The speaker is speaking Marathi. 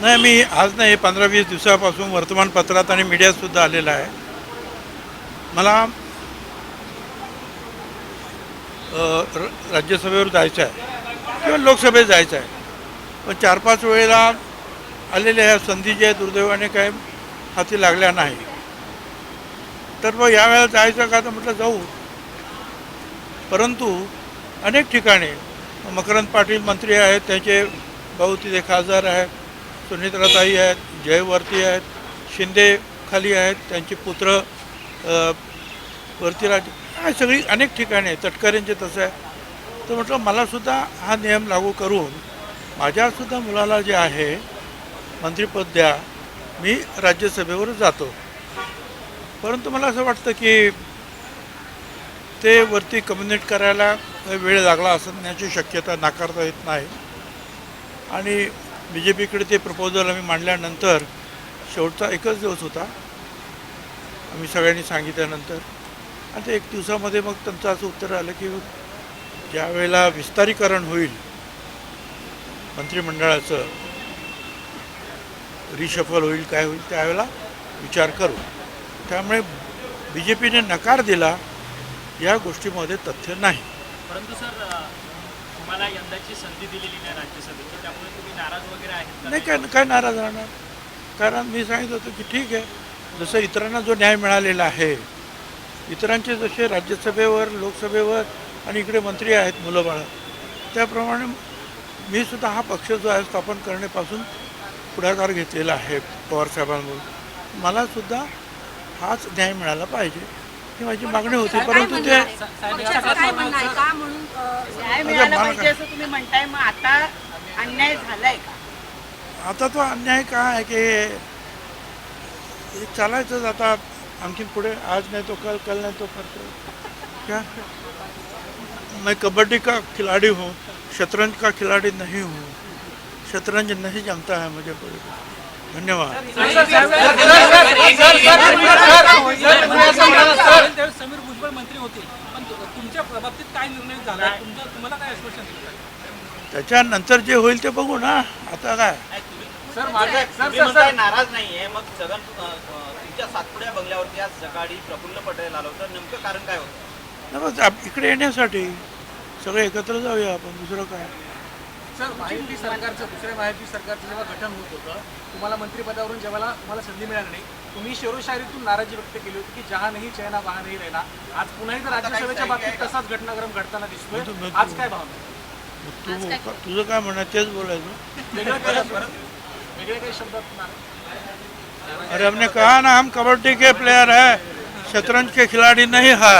नाही, मी आज नाही 15-20 दिवसापासून वर्तमानपत्रात आणि मीडियातसुद्धा आलेला आहे. मला राज्यसभेवर जायचं आहे किंवा लोकसभेत जायचं आहे. पण 4-5 वेळेला आलेल्या ह्या संधी ज्या दुर्दैवाने काय हाती लागल्या नाही. तर मग यावेळेला जायचं का तर म्हटलं जाऊ. परंतु अनेक ठिकाणी मकरंद पाटील मंत्री आहेत, त्यांचे भाऊ तिथे खासदार आहेत, सुनित्राताई आहेत, जयवर्ती आहेत, शिंदे खाली आहेत, त्यांचे पुत्र वरतीराज, सगळी अनेक ठिकाणी आहे. तटकरेंचे तसं आहे. तर म्हटलं मलासुद्धा हा नियम लागू करून माझ्यासुद्धा मुलाला जे आहे मंत्रिपद द्या, मी राज्यसभेवर जातो. परंतु मला असं वाटतं की ते वरती कम्युनिकेट करायला वेळ लागला असण्याची शक्यता नाकारता येत नाही. आणि बी जे पीकडे ते प्रपोजल आम्ही मांडल्यानंतर शेवटचा एकच दिवस होता, आम्ही सगळ्यांनी सांगितल्यानंतर. आणि ते 1 दिवसामध्ये मग त्यांचं असं उत्तर आलं की ज्या वेळेला विस्तारीकरण होईल मंत्रिमंडळाचं, रिशफल होईल, काय होईल, त्यावेळेला विचार करू. त्यामुळे बी जे पीने नकार दिला या गोष्टीमध्ये तथ्य नाही. परंतु सर, तुम्हाला यंदाची संधी दिलेली नाही राज्यसभेची, त्यामुळे तुम्ही नाराज वगैरे आहेत का? नाही, काय नाराज राहणार. कारण मी सांगितलं होतं की ठीक आहे, जसं इतरांना जो न्याय मिळालेला आहे, इतरांचे जसे राज्यसभेवर, लोकसभेवर आणि इकडे मंत्री आहेत मुलं बाळं, त्याप्रमाणे मी सुद्धा हा पक्ष जो आहे स्थापन करण्यापासून पुढाकार घेतलेला आहे पवारसाहेबांकडून. मलासुद्धा हाच न्याय मिळाला पाहिजे ही माझी मागणी होती. परंतु ते काय म्हणणं आहे का म्हणून न्याय मिळाला पाहिजे असं तुम्ही म्हणताय, मग आता अन्याय झालाय का? आता तो अन्याय काय आहे की हे चालायचंच आता आणखीन पुढे. आज नाही तो कल, कल नहीं तो परसों. क्या मैं कबड्डी का खिलाड़ी हूँ, शतरंज का खिलाड़ी नहीं हूँ. शतरंज नहीं जमता है मुझे पूरी. धन्यवाद. समीर भुजबळ मंत्री होते, पण तुमच्या बाबतीत काय निर्णय झाला, तुम्हाला काय आश्वासन दिलं? त्याच्यानंतर जे होईल ते बघू ना. आता काय सर, तुम्ही म्हणताय नाराज नाहीये, मग सगळं तुमच्या सातपुड्या बंगल्यावरती आज सकाळी प्रफुल्ल पटेल आलं होतं, नेमकं कारण काय होतं? इकडे येण्यासाठी सगळे एकत्र जाऊया आपण, दुसरं काय. सर, महायुती सरकारचं, दुसऱ्या महायुती सरकारचं जेव्हा गठन होत होतं, तुम्हाला मंत्रिपदावरून जेव्हा तुम्हाला संधी मिळाली नाही, तुम्ही शेरोशायरीतून नाराजी व्यक्त केली होती की जहा नाही चैना वहा नाही रहना. आज पुन्हा एकदा राज्यसभेच्या बाबतीत तसाच घटनाक्रम घडताना दिसतोय. आज काय भावना? तुझं काय म्हणणं तेच बोलायचं. वेगळं काही शब्दात अरे हमने कहा ना, हम कबड्डी के प्लेयर है, शतरंज के खिलाड़ी नहीं है.